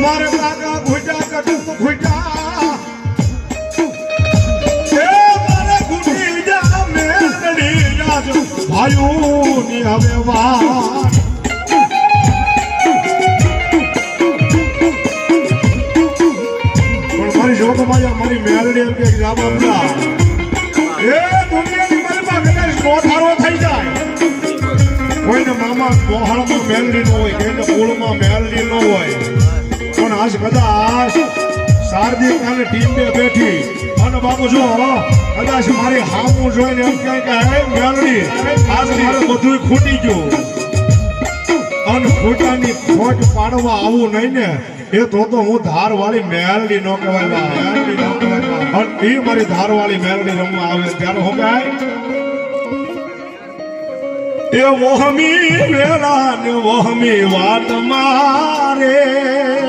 મારે કાકા ઘૂટા કટું ઘૂટા એ મારે ઘૂટી જા મેલડી રાજ ભાઈઓની હવે વાત પણ મારી જોગમાં મારી મેલડી એમ કે જવાબ ના એ દુનિયાની મનમાં કદાચ કોઠારો થઈ જાય કોઈને મામા ગોહાળમાં મેલડી ન હોય કોઈને કુળમાં મેલડી ન હોય પણ આજ કદાચ શારદી કાલે ટીમે બેઠી અને બાપુ જો કદાચ મારી હામું જોઈને એમ કહે કે હે મેલડી આજ મારે બધું ખૂટી ગયું અને ખોટાની ખોટ પાડવા આવું નહીં ને એ તો હું ધારવાળી મેલડી ન કહેવાય મેલડી ન કહેવાય અને એ મારી ધારવાળી મેલડી રમવા આવે ત્યારે હું ગાય એ વહમી વેલા ને વહમી વાત મારે